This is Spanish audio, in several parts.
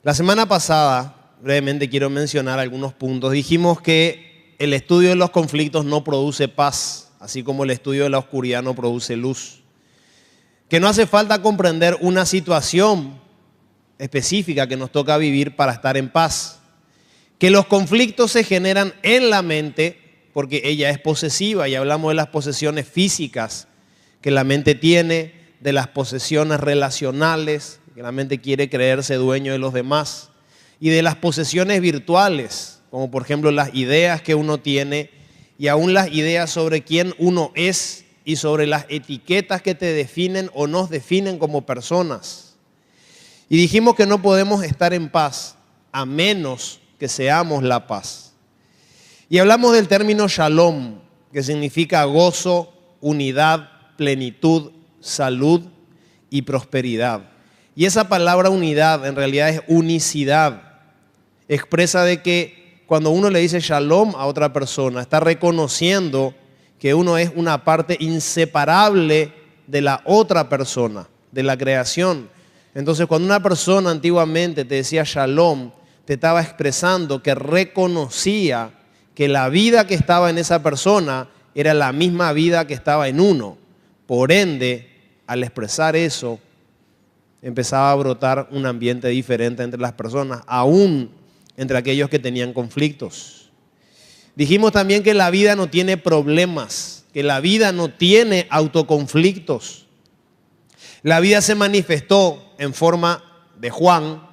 La semana pasada, brevemente quiero mencionar algunos puntos. Dijimos que el estudio de los conflictos no produce paz, así como el estudio de la oscuridad no produce luz. Que no hace falta comprender una situación específica que nos toca vivir para estar en paz. Que los conflictos se generan en la mente porque ella es posesiva, y hablamos de las posesiones físicas que la mente tiene, de las posesiones relacionales, que la mente quiere creerse dueño de los demás, y de las posesiones virtuales, como por ejemplo las ideas que uno tiene, y aún las ideas sobre quién uno es y sobre las etiquetas que te definen o nos definen como personas. Y dijimos que no podemos estar en paz a menos que seamos la paz. Y hablamos del término shalom, que significa gozo, unidad, plenitud, salud y prosperidad. Y esa palabra unidad en realidad es unicidad. Expresa de que cuando uno le dice shalom a otra persona, está reconociendo que uno es una parte inseparable de la otra persona, de la creación. Entonces, cuando una persona antiguamente te decía shalom, te estaba expresando que reconocía que la vida que estaba en esa persona era la misma vida que estaba en uno. Por ende, al expresar eso, empezaba a brotar un ambiente diferente entre las personas, aún entre aquellos que tenían conflictos. Dijimos también que la vida no tiene problemas, que la vida no tiene autoconflictos. La vida se manifestó en forma de Juan,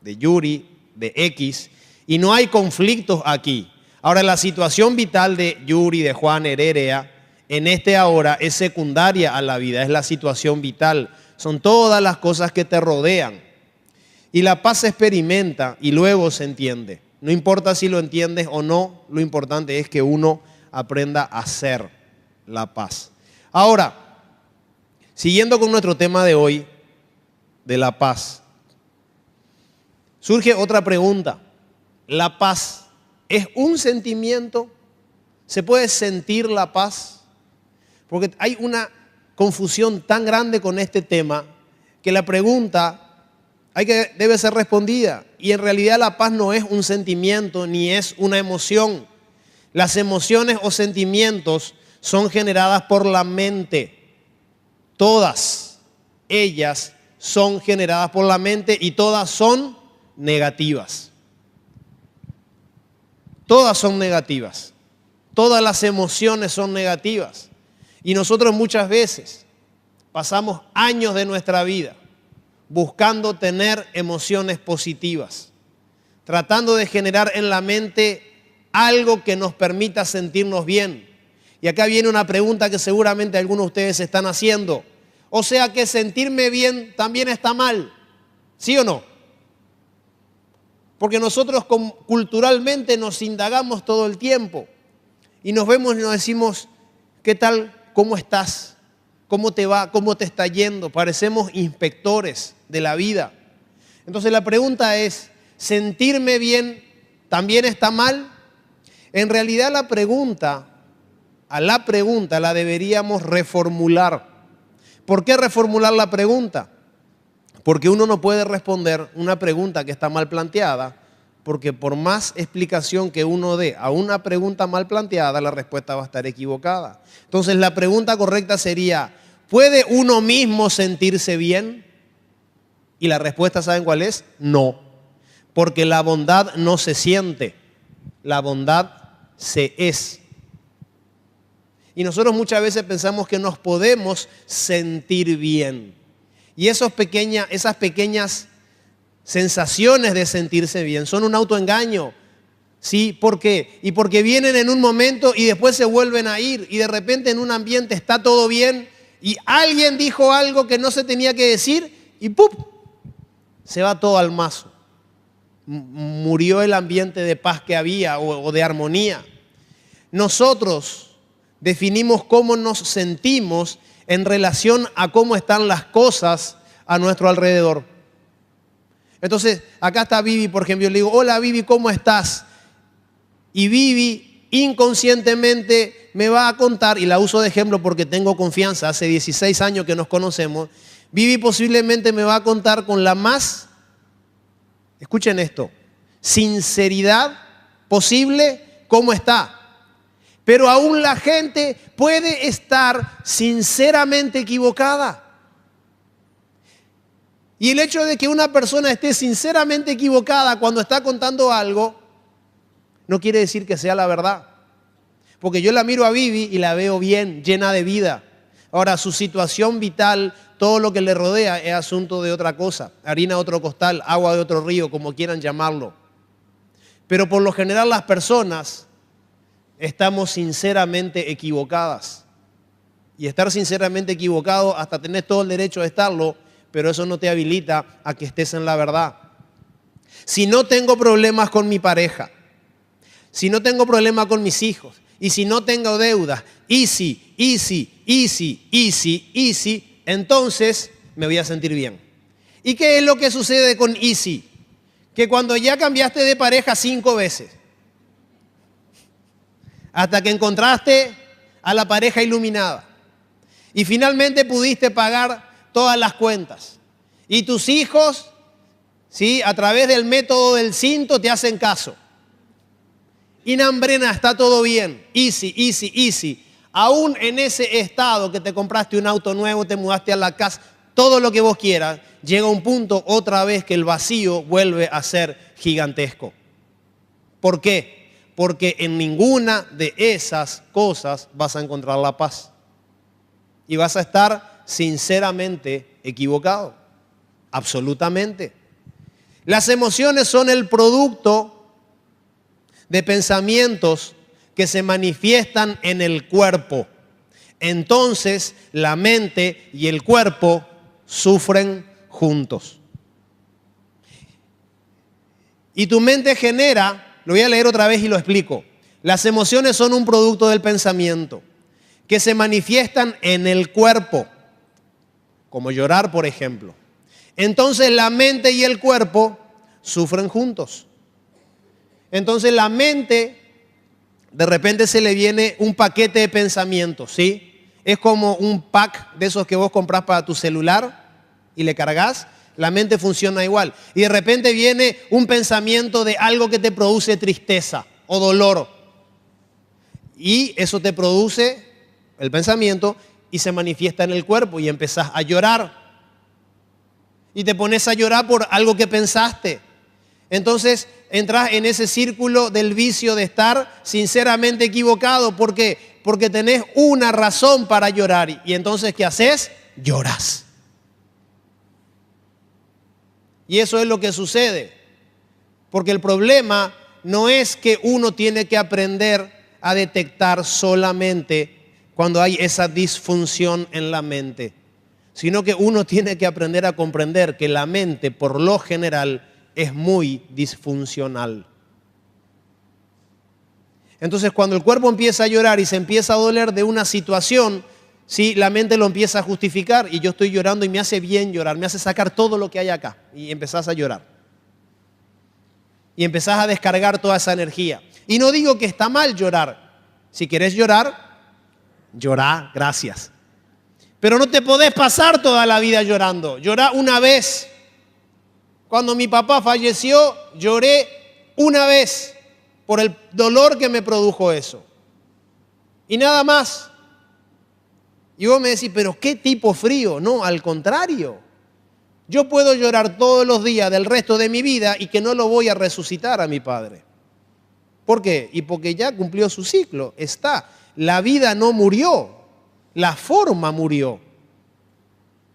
de Yuri, de X, y no hay conflictos aquí. Ahora, la situación vital de Yuri, de Juan, Hererea, en este ahora es secundaria a la vida, es la situación vital. Son todas las cosas que te rodean. Y la paz se experimenta y luego se entiende. No importa si lo entiendes o no, lo importante es que uno aprenda a hacer la paz. Ahora, siguiendo con nuestro tema de hoy, de la paz, surge otra pregunta. ¿La paz es un sentimiento? ¿Se puede sentir la paz? Porque hay una confusión tan grande con este tema que la pregunta debe ser respondida. Y en realidad la paz no es un sentimiento ni es una emoción. Las emociones o sentimientos son generadas por la mente. Todas ellas son generadas por la mente y todas son negativas. Todas son negativas. Todas las emociones son negativas. Y nosotros muchas veces pasamos años de nuestra vida buscando tener emociones positivas, tratando de generar en la mente algo que nos permita sentirnos bien. Y acá viene una pregunta que seguramente algunos de ustedes están haciendo. O sea que sentirme bien también está mal, ¿sí o no? Porque nosotros culturalmente nos indagamos todo el tiempo y nos vemos y nos decimos, ¿qué tal? ¿Cómo estás? ¿Cómo te va? ¿Cómo te está yendo? Parecemos inspectores de la vida. Entonces la pregunta es, ¿sentirme bien también está mal? En realidad a la pregunta la deberíamos reformular. ¿Por qué reformular la pregunta? Porque uno no puede responder una pregunta que está mal planteada, porque por más explicación que uno dé a una pregunta mal planteada, la respuesta va a estar equivocada. Entonces la pregunta correcta sería, ¿puede uno mismo sentirse bien? Y la respuesta, ¿saben cuál es? No, porque la bondad no se siente, la bondad se es. Y nosotros muchas veces pensamos que nos podemos sentir bien. Y esas pequeñas sensaciones de sentirse bien son un autoengaño. ¿Sí? ¿Por qué? Y porque vienen en un momento y después se vuelven a ir. Y de repente en un ambiente está todo bien y alguien dijo algo que no se tenía que decir y ¡pum! Se va todo al mazo. Murió el ambiente de paz que había o de armonía. Nosotros definimos cómo nos sentimos en relación a cómo están las cosas a nuestro alrededor. Entonces, acá está Vivi, por ejemplo, yo le digo, hola Vivi, ¿cómo estás? Y Vivi inconscientemente me va a contar, y la uso de ejemplo porque tengo confianza, hace 16 años que nos conocemos, Vivi posiblemente me va a contar con la más Escuchen esto. Sinceridad posible, ¿cómo está? Pero aún la gente puede estar sinceramente equivocada. Y el hecho de que una persona esté sinceramente equivocada cuando está contando algo, no quiere decir que sea la verdad. Porque yo la miro a Vivi y la veo bien, llena de vida. Ahora, su situación vital, todo lo que le rodea es asunto de otra cosa. Harina de otro costal, agua de otro río, como quieran llamarlo. Pero por lo general las personas estamos sinceramente equivocadas. Y estar sinceramente equivocado, hasta tenés todo el derecho de estarlo, pero eso no te habilita a que estés en la verdad. Si no tengo problemas con mi pareja, si no tengo problemas con mis hijos, y si no tengo deudas, easy, entonces me voy a sentir bien. ¿Y qué es lo que sucede con easy? Que cuando ya cambiaste de pareja 5 veces, hasta que encontraste a la pareja iluminada, y finalmente pudiste pagar todas las cuentas, y tus hijos, ¿sí?, a través del método del cinto te hacen caso. Inambrena, está todo bien, easy. Aún en ese estado que te compraste un auto nuevo, te mudaste a la casa, todo lo que vos quieras, llega un punto otra vez que el vacío vuelve a ser gigantesco. ¿Por qué? Porque en ninguna de esas cosas vas a encontrar la paz. Y vas a estar sinceramente equivocado. Absolutamente. Las emociones son el producto de pensamientos que se manifiestan en el cuerpo. Entonces, la mente y el cuerpo sufren juntos. Y tu mente genera, lo voy a leer otra vez y lo explico. Las emociones son un producto del pensamiento que se manifiestan en el cuerpo, como llorar, por ejemplo. Entonces, la mente y el cuerpo sufren juntos. Entonces, la mente, de repente se le viene un paquete de pensamientos, ¿sí? Es como un pack de esos que vos comprás para tu celular y le cargas. La mente funciona igual. Y de repente viene un pensamiento de algo que te produce tristeza o dolor. Y eso te produce el pensamiento y se manifiesta en el cuerpo y empezás a llorar. Y te pones a llorar por algo que pensaste. Entonces entras en ese círculo del vicio de estar sinceramente equivocado. ¿Por qué? Porque tenés una razón para llorar. Y entonces, ¿qué haces? Lloras. Y eso es lo que sucede. Porque el problema no es que uno tiene que aprender a detectar solamente cuando hay esa disfunción en la mente, sino que uno tiene que aprender a comprender que la mente, por lo general, es muy disfuncional. Entonces, cuando el cuerpo empieza a llorar y se empieza a doler de una situación, ¿sí?, la mente lo empieza a justificar. Y yo estoy llorando y me hace bien llorar, me hace sacar todo lo que hay acá. Y empezás a llorar. Y empezás a descargar toda esa energía. Y no digo que está mal llorar. Si querés llorar, llorá, gracias. Pero no te podés pasar toda la vida llorando. Llorá una vez. Cuando mi papá falleció, lloré una vez por el dolor que me produjo eso. Y nada más. Y vos me decís, pero qué tipo frío. No, al contrario. Yo puedo llorar todos los días del resto de mi vida y que no lo voy a resucitar a mi padre. ¿Por qué? Y porque ya cumplió su ciclo. Está. La vida no murió. La forma murió.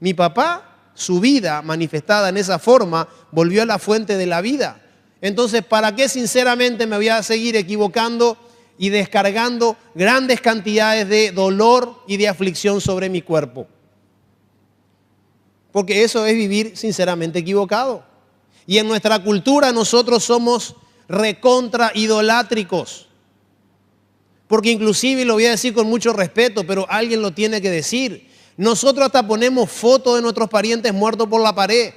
Mi papá, su vida manifestada en esa forma, volvió a la fuente de la vida. Entonces, ¿para qué sinceramente me voy a seguir equivocando y descargando grandes cantidades de dolor y de aflicción sobre mi cuerpo? Porque eso es vivir sinceramente equivocado. Y en nuestra cultura nosotros somos recontra idolátricos. Porque inclusive, lo voy a decir con mucho respeto, pero alguien lo tiene que decir. Nosotros hasta ponemos fotos de nuestros parientes muertos por la pared.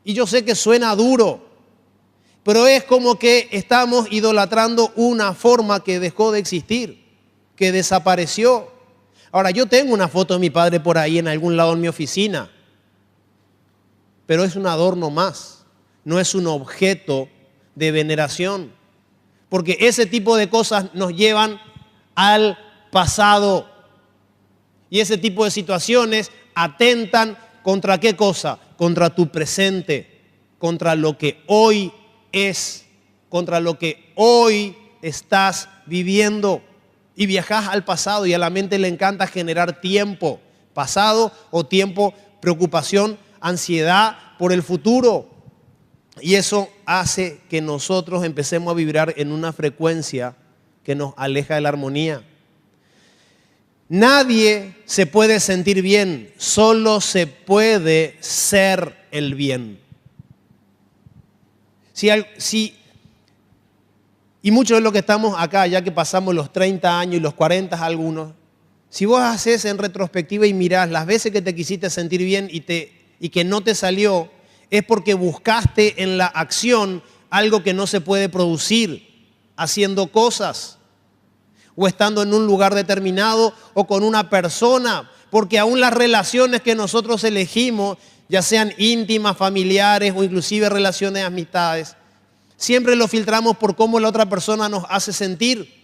Y yo sé que suena duro, pero es como que estamos idolatrando una forma que dejó de existir, que desapareció. Ahora, yo tengo una foto de mi padre por ahí en algún lado en mi oficina. pero es un adorno más, no es un objeto de veneración, porque ese tipo de cosas nos llevan al pasado y ese tipo de situaciones atentan ¿contra qué cosa? Contra tu presente, contra lo que hoy es, contra lo que hoy estás viviendo. Y viajas al pasado y a la mente le encanta generar tiempo pasado o tiempo, preocupación, ansiedad por el futuro. Y eso hace que nosotros empecemos a vibrar en una frecuencia que nos aleja de la armonía. Nadie se puede sentir bien, solo se puede ser el bien. Y muchos de los que estamos acá, ya que pasamos los 30 años y los 40 algunos, si vos haces en retrospectiva y mirás las veces que te quisiste sentir bien y que no te salió, es porque buscaste en la acción algo que no se puede producir, haciendo cosas o estando en un lugar determinado o con una persona, porque aún las relaciones que nosotros elegimos, ya sean íntimas, familiares o inclusive relaciones de amistades, siempre lo filtramos por cómo la otra persona nos hace sentir.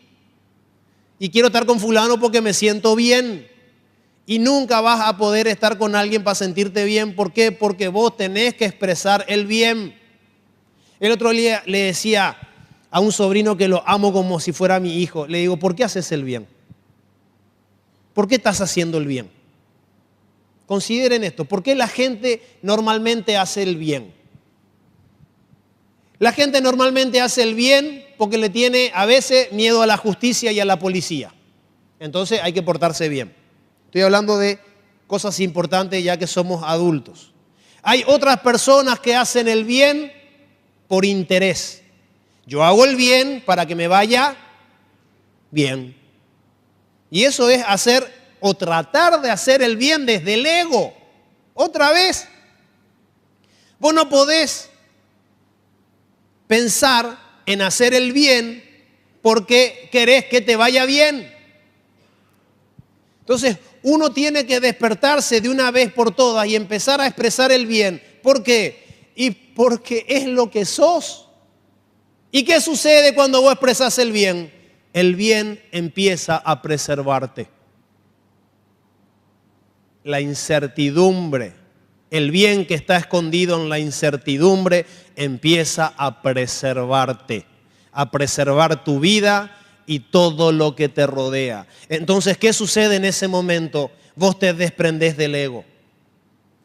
Y quiero estar con fulano porque me siento bien. Y nunca vas a poder estar con alguien para sentirte bien. ¿Por qué? Porque vos tenés que expresar el bien. El otro día le decía a un sobrino que lo amo como si fuera mi hijo. Le digo, ¿por qué haces el bien? ¿Por qué estás haciendo el bien? Consideren esto. ¿Por qué la gente normalmente hace el bien? La gente normalmente hace el bien porque le tiene a veces miedo a la justicia y a la policía. Entonces hay que portarse bien. Estoy hablando de cosas importantes ya que somos adultos. Hay otras personas que hacen el bien por interés. Yo hago el bien para que me vaya bien. Y eso es hacer o tratar de hacer el bien desde el ego. Otra vez, vos no podés pensar en hacer el bien porque querés que te vaya bien. Entonces, uno tiene que despertarse de una vez por todas y empezar a expresar el bien. ¿Por qué? Y porque es lo que sos. ¿Y qué sucede cuando vos expresas el bien? El bien empieza a preservarte. La incertidumbre, el bien que está escondido en la incertidumbre empieza a preservarte, a preservar tu vida y todo lo que te rodea. Entonces, ¿qué sucede en ese momento? Vos te desprendés del ego,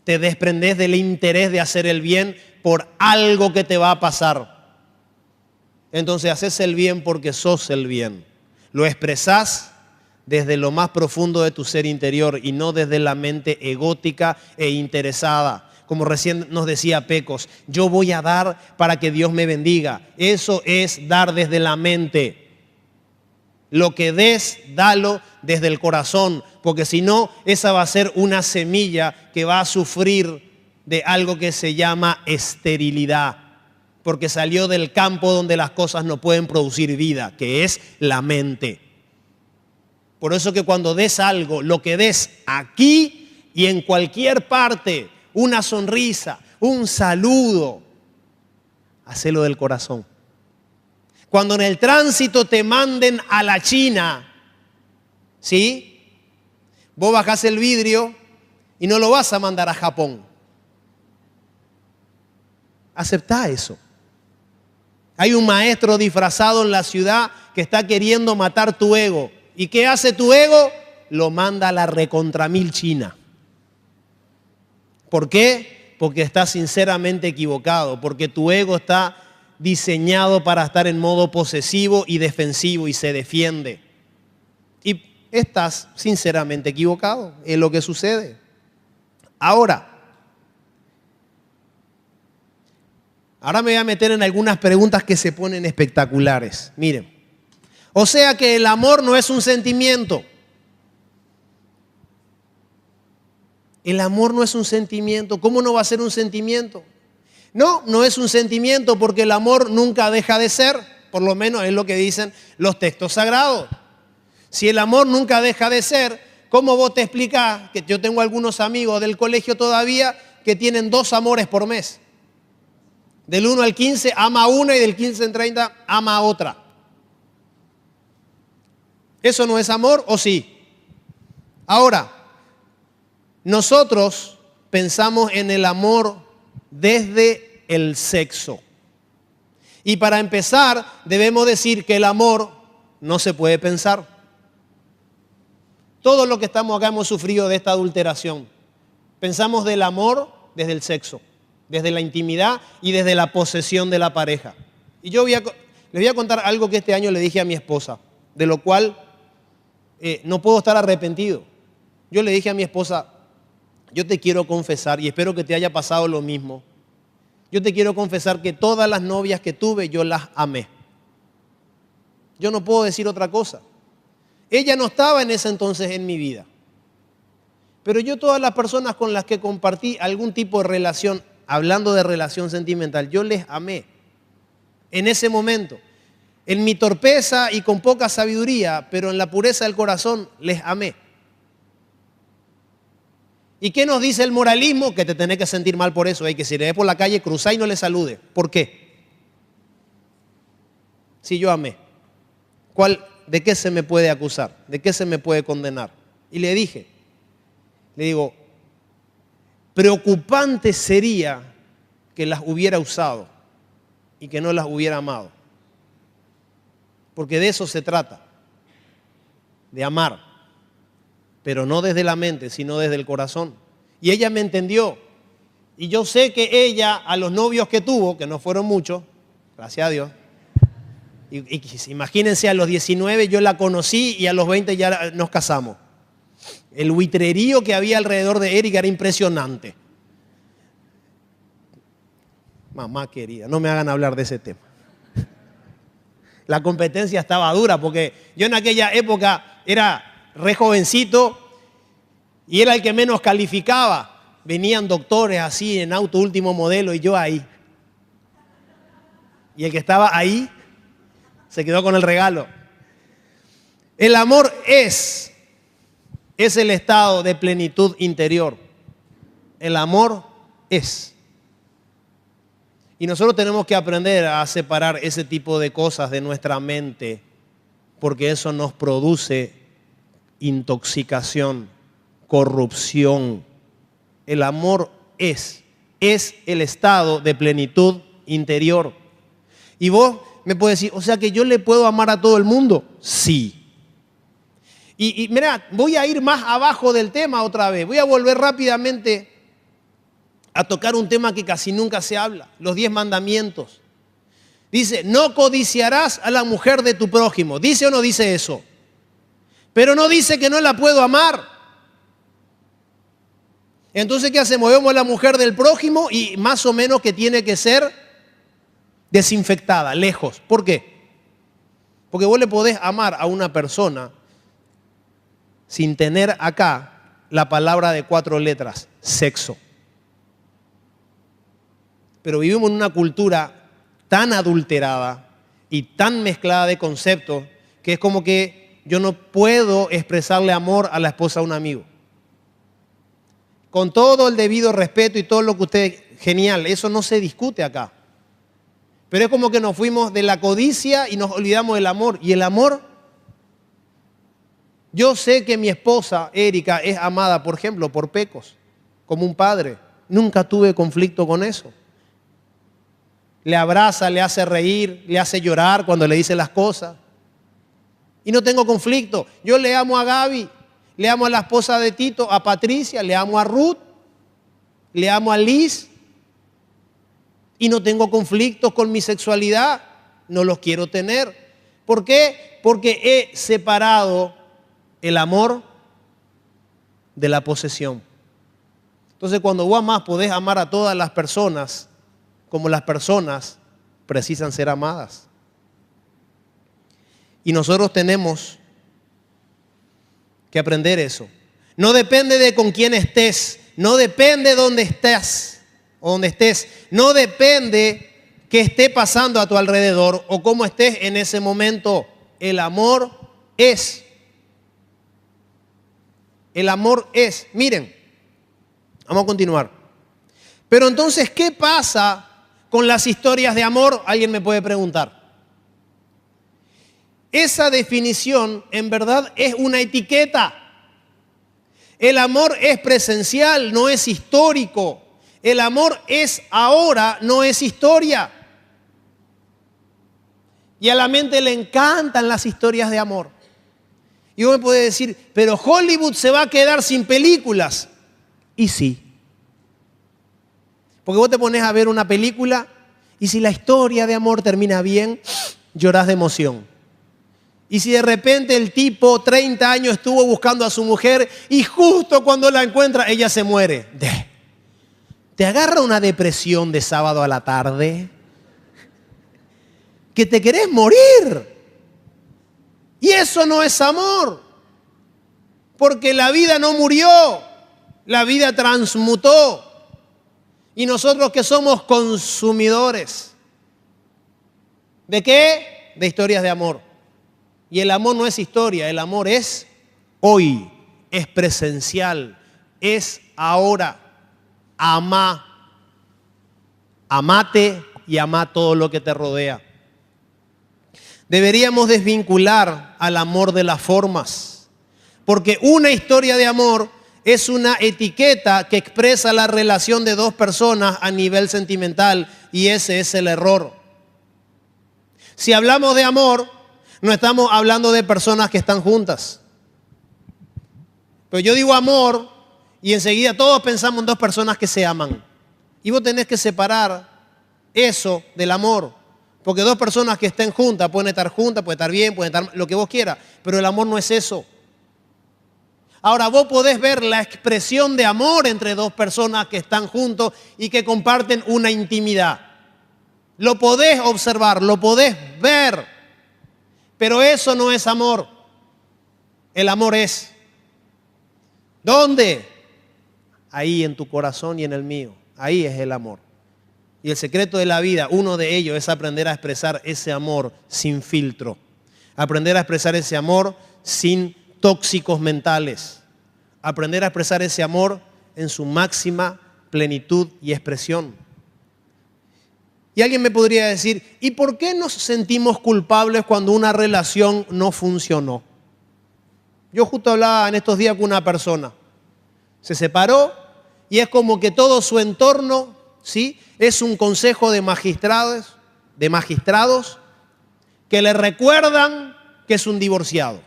te desprendés del interés de hacer el bien por algo que te va a pasar. Entonces, haces el bien porque sos el bien. Lo expresás desde lo más profundo de tu ser interior y no desde la mente egótica e interesada. Como recién nos decía Pecos, yo voy a dar para que Dios me bendiga. Eso es dar desde la mente. Lo que des, dalo desde el corazón, porque si no, esa va a ser una semilla que va a sufrir de algo que se llama esterilidad, porque salió del campo donde las cosas no pueden producir vida, que es la mente. Por eso que cuando des algo, lo que des aquí y en cualquier parte, una sonrisa, un saludo, hacelo del corazón. Cuando en el tránsito te manden a la China, ¿sí? Vos bajás el vidrio y no lo vas a mandar a Japón. Aceptá eso. Hay un maestro disfrazado en la ciudad que está queriendo matar tu ego. ¿Y qué hace tu ego? Lo manda a la recontramil China. ¿Por qué? Porque estás sinceramente equivocado, porque tu ego está diseñado para estar en modo posesivo y defensivo y se defiende. Y estás sinceramente equivocado, es lo que sucede. Ahora me voy a meter en algunas preguntas que se ponen espectaculares. Miren, o sea que el amor no es un sentimiento. El amor no es un sentimiento. ¿Cómo no va a ser un sentimiento? No, no es un sentimiento porque el amor nunca deja de ser. Por lo menos es lo que dicen los textos sagrados. Si el amor nunca deja de ser, ¿cómo vos te explicás? Que yo tengo algunos amigos del colegio todavía que tienen 2 amores por mes. Del 1 al 15 ama a una y del 15 al 30 ama a otra. ¿Eso no es amor o sí? Ahora, nosotros pensamos en el amor desde el sexo. Y para empezar, debemos decir que el amor no se puede pensar. Todos los que estamos acá hemos sufrido de esta adulteración. Pensamos del amor desde el sexo, desde la intimidad y desde la posesión de la pareja. Y yo les voy a contar algo que este año le dije a mi esposa, de lo cual no puedo estar arrepentido. Yo le dije a mi esposa, yo te quiero confesar, y espero que te haya pasado lo mismo, yo te quiero confesar que todas las novias que tuve, yo las amé. Yo no puedo decir otra cosa. Ella no estaba en ese entonces en mi vida. Pero yo todas las personas con las que compartí algún tipo de relación, hablando de relación sentimental, yo les amé. En ese momento, en mi torpeza y con poca sabiduría, pero en la pureza del corazón, les amé. ¿Y qué nos dice el moralismo? Que te tenés que sentir mal por eso. Que si le ves por la calle, cruzá y no le salude. ¿Por qué? Si yo amé. ¿De qué se me puede acusar? ¿De qué se me puede condenar? Y le digo, preocupante sería que las hubiera usado y que no las hubiera amado. Porque de eso se trata, de amar, pero no desde la mente, sino desde el corazón. Y ella me entendió. Y yo sé que ella, a los novios que tuvo, que no fueron muchos, gracias a Dios, y imagínense, a los 19 yo la conocí y a los 20 ya nos casamos. El buitrerío que había alrededor de Erika era impresionante. Mamá querida, no me hagan hablar de ese tema. La competencia estaba dura porque yo en aquella época era re jovencito y era el que menos calificaba. Venían doctores así en auto último modelo y yo ahí. Y el que estaba ahí se quedó con el regalo. El amor es el estado de plenitud interior. El amor es. Y nosotros tenemos que aprender a separar ese tipo de cosas de nuestra mente, porque eso nos produce intoxicación, corrupción. El amor es el estado de plenitud interior. Y vos me puedes decir, o sea que yo le puedo amar a todo el mundo. Sí. Y mira, voy a ir más abajo del tema otra vez. Voy a volver rápidamente a tocar un tema que casi nunca se habla, los 10 mandamientos. Dice, no codiciarás a la mujer de tu prójimo. ¿Dice o no dice eso? Pero no dice que no la puedo amar. Entonces, ¿qué hacemos? Vemos a la mujer del prójimo y más o menos que tiene que ser desinfectada, lejos. ¿Por qué? Porque vos le podés amar a una persona sin tener acá la palabra de 4 letras, sexo. Pero vivimos en una cultura tan adulterada y tan mezclada de conceptos que es como que yo no puedo expresarle amor a la esposa de un amigo. Con todo el debido respeto y todo lo que usted, genial, eso no se discute acá. Pero es como que nos fuimos de la codicia y nos olvidamos del amor. Y el amor, yo sé que mi esposa, Erika, es amada, por ejemplo, por Pecos, como un padre. Nunca tuve conflicto con eso. Le abraza, le hace reír, le hace llorar cuando le dice las cosas. Y no tengo conflicto. Yo le amo a Gaby, le amo a la esposa de Tito, a Patricia, le amo a Ruth, le amo a Liz. Y no tengo conflictos con mi sexualidad, no los quiero tener. ¿Por qué? Porque he separado el amor de la posesión. Entonces, cuando vos amás, podés amar a todas las personas como las personas precisan ser amadas. Y nosotros tenemos que aprender eso. No depende de con quién estés, no depende de dónde estás o donde estés, no depende qué esté pasando a tu alrededor o cómo estés en ese momento. El amor es. El amor es. Miren, vamos a continuar. Pero entonces, ¿qué pasa con las historias de amor? Alguien me puede preguntar. Esa definición en verdad es una etiqueta. El amor es presencial, no es histórico. El amor es ahora, no es historia. Y a la mente le encantan las historias de amor. Y uno me puede decir, pero Hollywood se va a quedar sin películas. Y sí. Porque vos te pones a ver una película y si la historia de amor termina bien, llorás de emoción. Y si de repente el tipo 30 años estuvo buscando a su mujer y justo cuando la encuentra ella se muere. Te agarra una depresión de sábado a la tarde que te querés morir. Y eso no es amor. Porque la vida no murió, la vida transmutó. Y nosotros que somos consumidores. ¿De qué? De historias de amor. Y el amor no es historia, el amor es hoy, es presencial, es ahora. Amá, amate y amá todo lo que te rodea. Deberíamos desvincular al amor de las formas, porque una historia de amor es una etiqueta que expresa la relación de dos personas a nivel sentimental y ese es el error. Si hablamos de amor, no estamos hablando de personas que están juntas. Pero yo digo amor y enseguida todos pensamos en dos personas que se aman. Y vos tenés que separar eso del amor. Porque dos personas que estén juntas, pueden estar juntas, pueden estar bien, pueden estar lo que vos quieras. Pero el amor no es eso. Ahora vos podés ver la expresión de amor entre dos personas que están juntos y que comparten una intimidad. Lo podés observar, lo podés ver. Pero eso no es amor. El amor es. ¿Dónde? Ahí en tu corazón y en el mío. Ahí es el amor. Y el secreto de la vida, uno de ellos es aprender a expresar ese amor sin filtro. Aprender a expresar ese amor sin tóxicos mentales. Aprender a expresar ese amor en su máxima plenitud y expresión. Y alguien me podría decir, ¿y por qué nos sentimos culpables cuando una relación no funcionó? Yo justo hablaba en estos días con una persona. Se separó y es como que todo su entorno, ¿sí?, es un consejo de magistrados que le recuerdan que es un divorciado.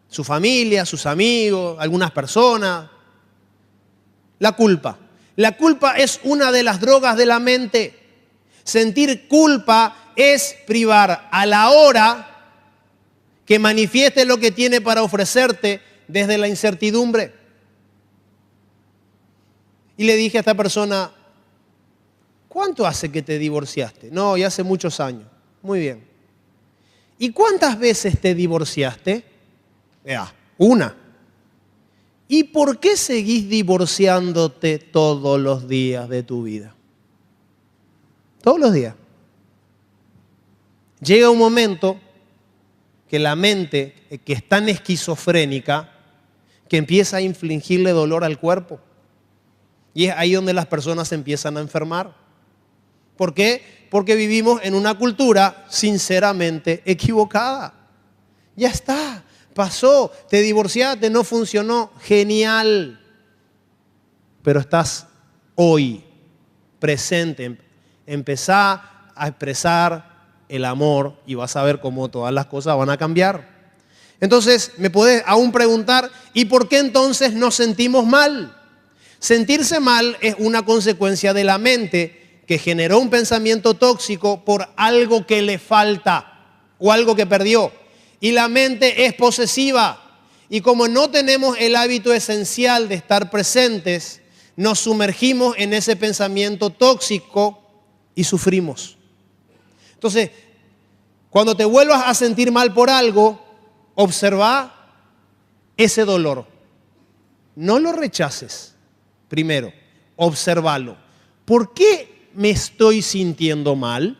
Su familia, sus amigos, algunas personas. La culpa. La culpa es una de las drogas de la mente. Sentir culpa es privar a la hora que manifieste lo que tiene para ofrecerte desde la incertidumbre. Y le dije a esta persona, ¿cuánto hace que te divorciaste? No, ya hace muchos años. Muy bien. ¿Y cuántas veces te divorciaste? Una. ¿Y por qué seguís divorciándote todos los días de tu vida? Todos los días. Llega un momento que la mente, que es tan esquizofrénica, que empieza a infligirle dolor al cuerpo. Y es ahí donde las personas se empiezan a enfermar. ¿Por qué? Porque vivimos en una cultura sinceramente equivocada. Ya está. Pasó, te divorciaste, no funcionó, genial. Pero estás hoy, presente. Empezá a expresar el amor y vas a ver cómo todas las cosas van a cambiar. Entonces, me podés aún preguntar, ¿y por qué entonces nos sentimos mal? Sentirse mal es una consecuencia de la mente que generó un pensamiento tóxico por algo que le falta o algo que perdió. Y la mente es posesiva. Y como no tenemos el hábito esencial de estar presentes, nos sumergimos en ese pensamiento tóxico y sufrimos. Entonces, cuando te vuelvas a sentir mal por algo, observa ese dolor. No lo rechaces. Primero, obsérvalo. ¿Por qué me estoy sintiendo mal?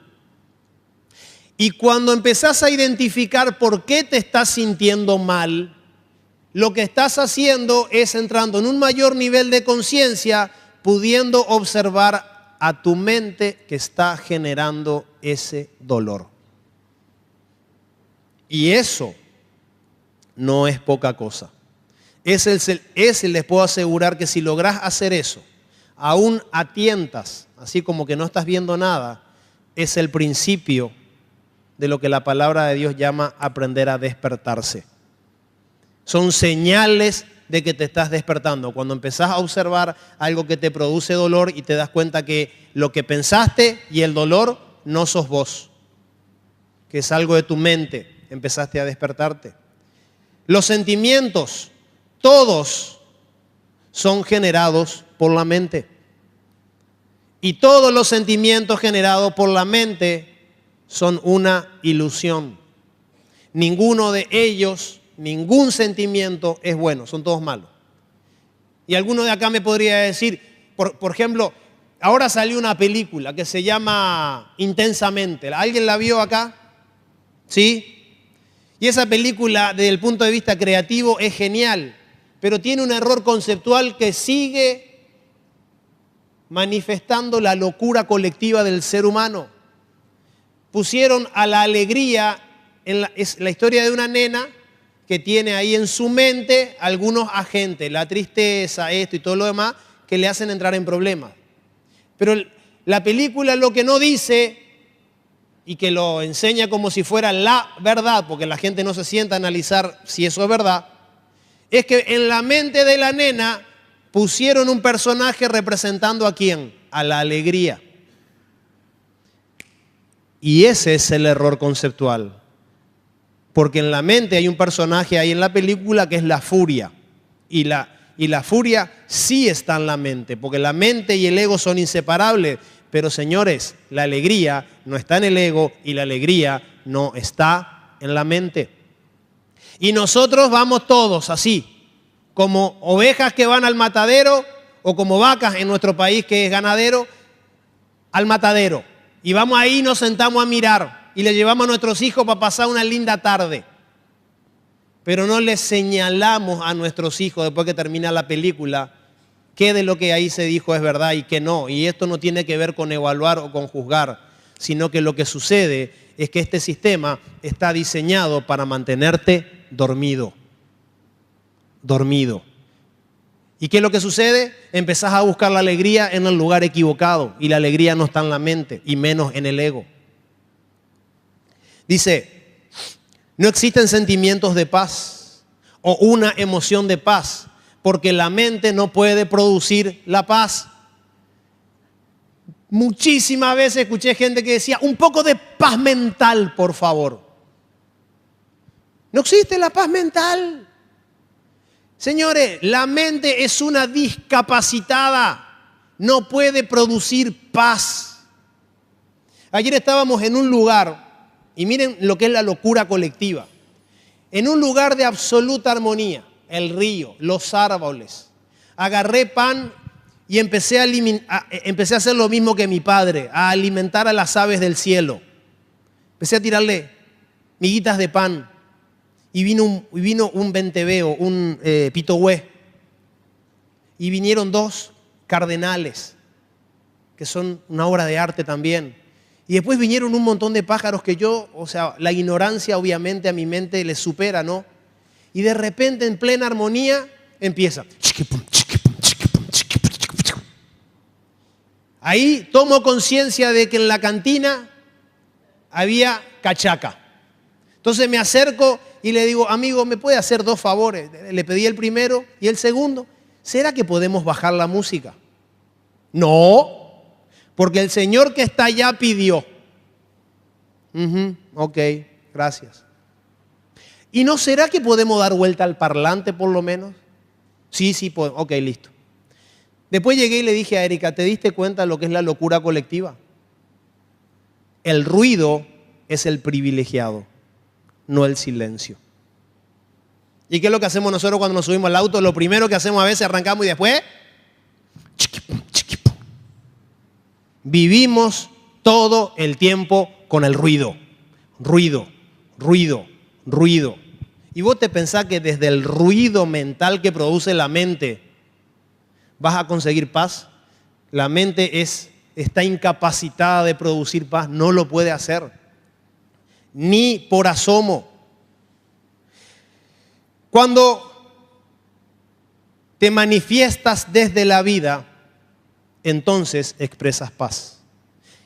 Y cuando empezás a identificar por qué te estás sintiendo mal, lo que estás haciendo es entrando en un mayor nivel de conciencia, pudiendo observar a tu mente que está generando ese dolor. Y eso no es poca cosa. Les puedo asegurar que si logras hacer eso, aún a tientas, así como que no estás viendo nada, es el principio de lo que la palabra de Dios llama aprender a despertarse. Son señales de que te estás despertando. Cuando empezás a observar algo que te produce dolor y te das cuenta que lo que pensaste y el dolor no sos vos, que es algo de tu mente, empezaste a despertarte. Los sentimientos, todos son generados por la mente. Y todos los sentimientos generados por la mente son una ilusión. Ninguno de ellos, ningún sentimiento es bueno, son todos malos. Y alguno de acá me podría decir, por ejemplo, ahora salió una película que se llama Intensamente. ¿Alguien la vio acá? ¿Sí? Y esa película, desde el punto de vista creativo, es genial, pero tiene un error conceptual que sigue manifestando la locura colectiva del ser humano. Pusieron a la alegría, es la historia de una nena que tiene ahí en su mente algunos agentes, la tristeza, esto y todo lo demás, que le hacen entrar en problemas. Pero la película lo que no dice, y que lo enseña como si fuera la verdad, porque la gente no se sienta a analizar si eso es verdad, es que en la mente de la nena pusieron un personaje representando ¿a quién? A la alegría. Y ese es el error conceptual. Porque en la mente hay un personaje ahí en la película que es la furia. Y la furia sí está en la mente, porque la mente y el ego son inseparables. Pero señores, la alegría no está en el ego y la alegría no está en la mente. Y nosotros vamos todos así, como ovejas que van al matadero o como vacas en nuestro país que es ganadero, al matadero. Y vamos ahí y nos sentamos a mirar y le llevamos a nuestros hijos para pasar una linda tarde. Pero no les señalamos a nuestros hijos después que termina la película qué de lo que ahí se dijo es verdad y qué no. Y esto no tiene que ver con evaluar o con juzgar, sino que lo que sucede es que este sistema está diseñado para mantenerte dormido. Dormido. ¿Y qué es lo que sucede? Empezás a buscar la alegría en el lugar equivocado y la alegría no está en la mente y menos en el ego. Dice, no existen sentimientos de paz o una emoción de paz porque la mente no puede producir la paz. Muchísimas veces escuché gente que decía, un poco de paz mental, por favor. No existe la paz mental. Señores, la mente es una discapacitada, no puede producir paz. Ayer estábamos en un lugar, y miren lo que es la locura colectiva, en un lugar de absoluta armonía, el río, los árboles. Agarré pan y empecé a hacer lo mismo que mi padre, a alimentar a las aves del cielo. Empecé a tirarle miguitas de pan. Y vino un venteveo, un pitohue. Y vinieron dos cardenales, que son una obra de arte también. Y después vinieron un montón de pájaros que la ignorancia obviamente a mi mente les supera, ¿no? Y de repente en plena armonía empieza. Ahí tomo conciencia de que en la cantina había cachaca. Entonces me acerco y le digo, amigo, ¿me puede hacer dos favores? Le pedí el primero y el segundo. ¿Será que podemos bajar la música? No, porque el señor que está allá pidió. Ok, gracias. ¿Y no será que podemos dar vuelta al parlante por lo menos? Sí, podemos. Ok, listo. Después llegué y le dije a Erika, ¿te diste cuenta de lo que es la locura colectiva? El ruido es el privilegiado, no el silencio. ¿Y qué es lo que hacemos nosotros cuando nos subimos al auto? Lo primero que hacemos a veces arrancamos y después vivimos todo el tiempo con el ruido. Ruido, ruido, ruido. Y vos te pensás que desde el ruido mental que produce la mente vas a conseguir paz. La mente está incapacitada de producir paz, no lo puede hacer, ni por asomo. Cuando te manifiestas desde la vida, entonces expresas paz.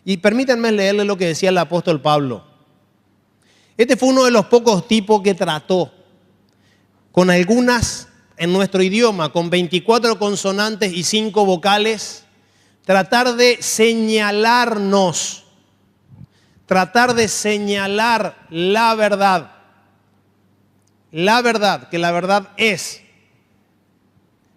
Y permítanme leerle lo que decía el apóstol Pablo. Este fue uno de los pocos tipos que trató con algunas, en nuestro idioma, con 24 consonantes y 5 vocales, tratar de señalarnos, tratar de señalar la verdad. La verdad, que la verdad es.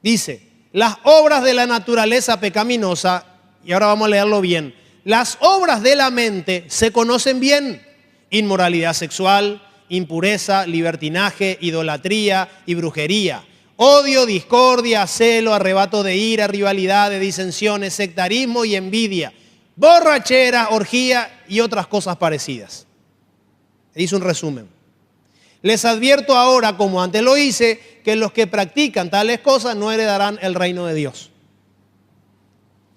Dice, las obras de la naturaleza pecaminosa, y ahora vamos a leerlo bien, las obras de la mente se conocen bien: inmoralidad sexual, impureza, libertinaje, idolatría y brujería, odio, discordia, celo, arrebato de ira, rivalidades, disensiones, sectarismo y envidia, borrachera, orgía y otras cosas parecidas. Hice un resumen. Les advierto ahora, como antes lo hice, que los que practican tales cosas no heredarán el reino de Dios.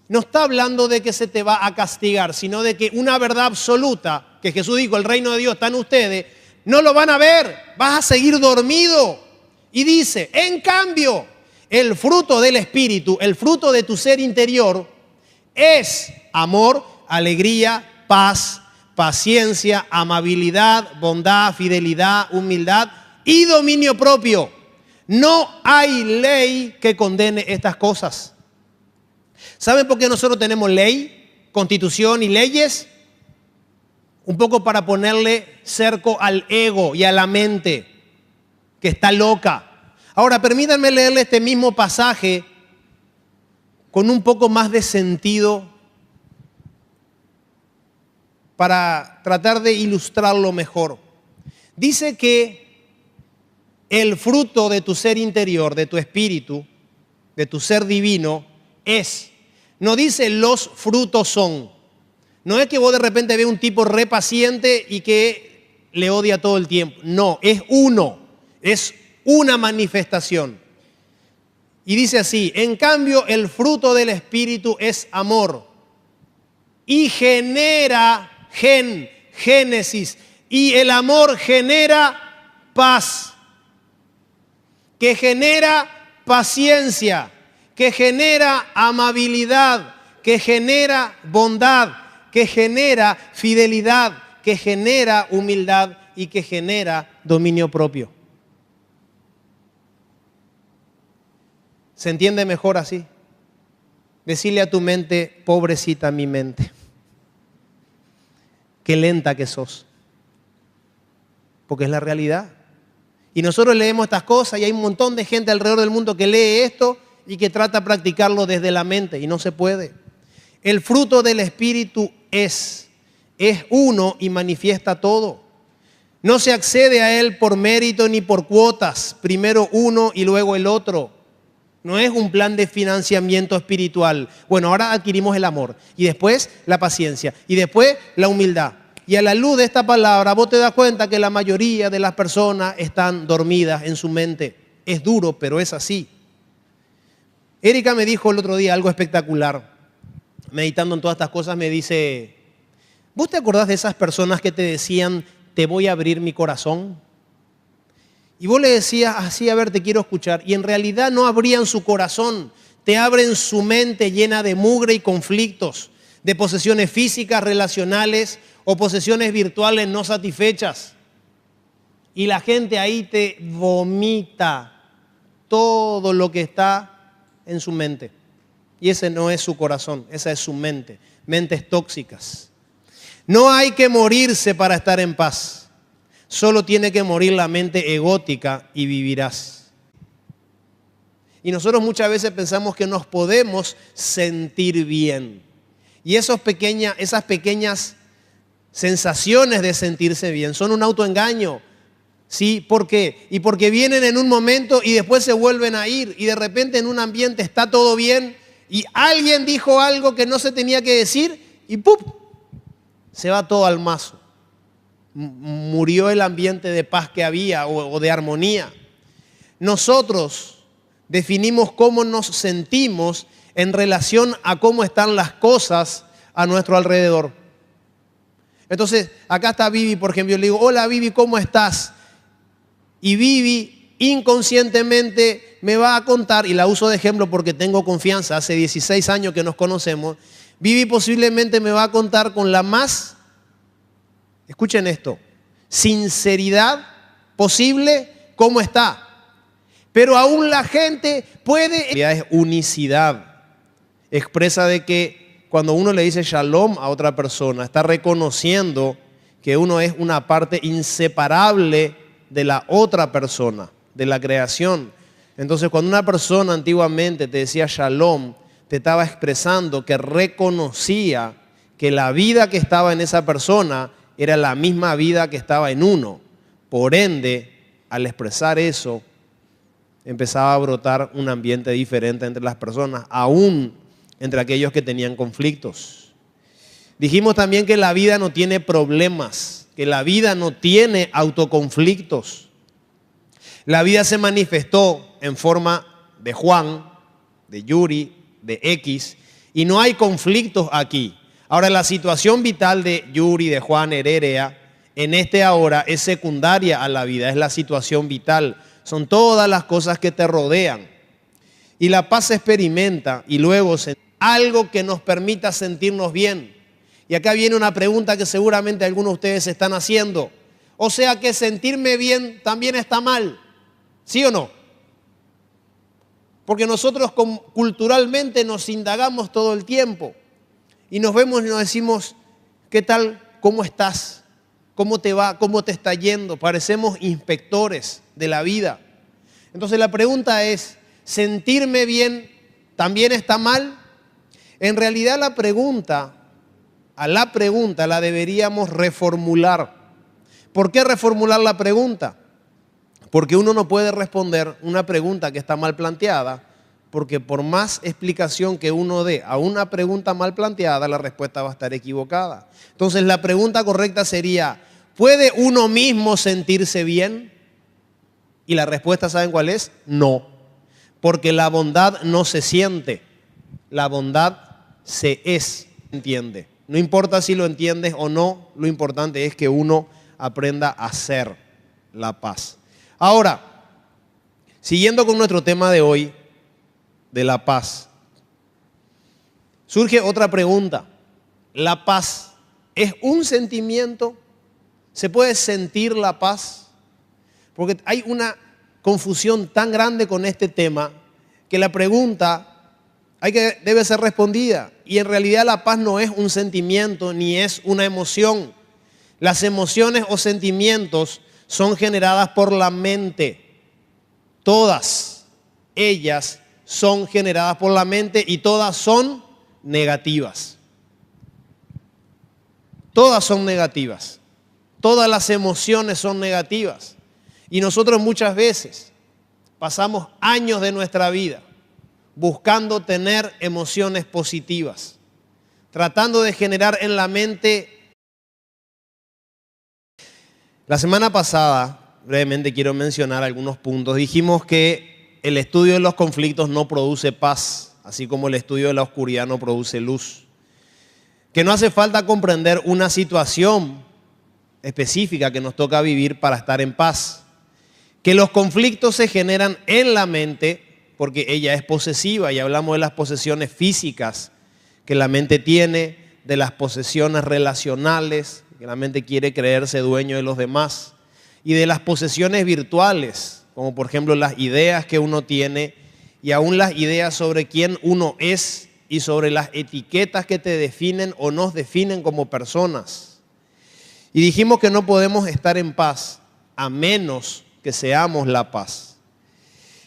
No está hablando de que se te va a castigar, sino de que una verdad absoluta, que Jesús dijo, el reino de Dios está en ustedes, no lo van a ver, vas a seguir dormido. Y dice, en cambio, el fruto del Espíritu, el fruto de tu ser interior, es amor, alegría, paz, paciencia, amabilidad, bondad, fidelidad, humildad y dominio propio. No hay ley que condene estas cosas. ¿Saben por qué nosotros tenemos ley, constitución y leyes? Un poco para ponerle cerco al ego y a la mente que está loca. Ahora, permítanme leerle este mismo pasaje con un poco más de sentido para tratar de ilustrarlo mejor. Dice que el fruto de tu ser interior, de tu espíritu, de tu ser divino, es. No dice los frutos son. No es que vos de repente veas un tipo re paciente y que le odia todo el tiempo. No, es uno. Es una manifestación. Y dice así, en cambio el fruto del Espíritu es amor. Y genera génesis. Y el amor genera paz. Que genera paciencia. Que genera amabilidad. Que genera bondad. Que genera fidelidad. Que genera humildad. Y que genera dominio propio. ¿Se entiende mejor así? Decirle a tu mente, pobrecita mi mente, qué lenta que sos. Porque es la realidad. Y nosotros leemos estas cosas y hay un montón de gente alrededor del mundo que lee esto y que trata de practicarlo desde la mente y no se puede. El fruto del Espíritu es uno y manifiesta todo. No se accede a él por mérito ni por cuotas, primero uno y luego el otro. No es un plan de financiamiento espiritual. Bueno, ahora adquirimos el amor y después la paciencia y después la humildad. Y a la luz de esta palabra vos te das cuenta que la mayoría de las personas están dormidas en su mente. Es duro, pero es así. Erika me dijo el otro día algo espectacular. Meditando en todas estas cosas me dice, ¿vos te acordás de esas personas que te decían, te voy a abrir mi corazón? Y vos le decías, así, a ver, te quiero escuchar. Y en realidad no abrían su corazón, te abren su mente llena de mugre y conflictos, de posesiones físicas, relacionales o posesiones virtuales no satisfechas. Y la gente ahí te vomita todo lo que está en su mente. Y ese no es su corazón, esa es su mente, mentes tóxicas. No hay que morirse para estar en paz. Solo tiene que morir la mente egótica y vivirás. Y nosotros muchas veces pensamos que nos podemos sentir bien. Y esas pequeñas sensaciones de sentirse bien son un autoengaño. ¿Sí? ¿Por qué? Y porque vienen en un momento y después se vuelven a ir. Y de repente en un ambiente está todo bien y alguien dijo algo que no se tenía que decir y ¡pum! Se va todo al mazo. murió el ambiente de paz que había o de armonía. Nosotros definimos cómo nos sentimos en relación a cómo están las cosas a nuestro alrededor. Entonces, acá está Vivi, por ejemplo, yo le digo, hola Vivi, ¿cómo estás? Y Vivi inconscientemente me va a contar, y la uso de ejemplo porque tengo confianza, hace 16 años que nos conocemos, Vivi posiblemente me va a contar con la más, escuchen esto, sinceridad posible cómo está. Pero aún la gente puede, es unicidad, expresa de que cuando uno le dice shalom a otra persona, está reconociendo que uno es una parte inseparable de la otra persona, de la creación. Entonces, cuando una persona antiguamente te decía shalom, te estaba expresando que reconocía que la vida que estaba en esa persona era la misma vida que estaba en uno. Por ende, al expresar eso, empezaba a brotar un ambiente diferente entre las personas, aún entre aquellos que tenían conflictos. Dijimos también que la vida no tiene problemas, que la vida no tiene autoconflictos. La vida se manifestó en forma de Juan, de Yuri, de X, y no hay conflictos aquí. Ahora, la situación vital de Yuri, de Juan, Hererea, en este ahora es secundaria a la vida, es la situación vital. Son todas las cosas que te rodean. Y la paz se experimenta y luego algo que nos permita sentirnos bien. Y acá viene una pregunta que seguramente algunos de ustedes están haciendo. O sea que sentirme bien también está mal. ¿Sí o no? Porque nosotros culturalmente nos indagamos todo el tiempo. Y nos vemos y nos decimos, ¿qué tal? ¿Cómo estás? ¿Cómo te va? ¿Cómo te está yendo? Parecemos inspectores de la vida. Entonces la pregunta es, ¿sentirme bien también está mal? En realidad la pregunta la deberíamos reformular. ¿Por qué reformular la pregunta? Porque uno no puede responder una pregunta que está mal planteada, porque por más explicación que uno dé a una pregunta mal planteada, la respuesta va a estar equivocada. Entonces la pregunta correcta sería, ¿puede uno mismo sentirse bien? Y la respuesta, ¿saben cuál es? No. Porque la bondad no se siente, la bondad se entiende. No importa si lo entiendes o no, lo importante es que uno aprenda a hacer la paz. Ahora, siguiendo con nuestro tema de hoy, de la paz, surge otra pregunta. ¿La paz es un sentimiento? ¿Se puede sentir la paz? Porque hay una confusión tan grande con este tema que la pregunta debe ser respondida. Y en realidad la paz no es un sentimiento ni es una emoción. Las emociones o sentimientos son generadas por la mente. Todas ellas son generadas por la mente y todas son negativas. Todas son negativas. Todas las emociones son negativas. Y nosotros muchas veces pasamos años de nuestra vida buscando tener emociones positivas, tratando de generar en la mente. La semana pasada, brevemente quiero mencionar algunos puntos. Dijimos que el estudio de los conflictos no produce paz, así como el estudio de la oscuridad no produce luz. Que no hace falta comprender una situación específica que nos toca vivir para estar en paz. Que los conflictos se generan en la mente porque ella es posesiva y hablamos de las posesiones físicas que la mente tiene, de las posesiones relacionales, que la mente quiere creerse dueño de los demás, y de las posesiones virtuales, como por ejemplo las ideas que uno tiene y aún las ideas sobre quién uno es y sobre las etiquetas que te definen o nos definen como personas. Y dijimos que no podemos estar en paz a menos que seamos la paz.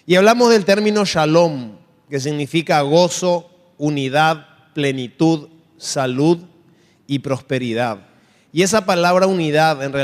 Y hablamos del término shalom, que significa gozo, unidad, plenitud, salud y prosperidad. Y esa palabra unidad en realidad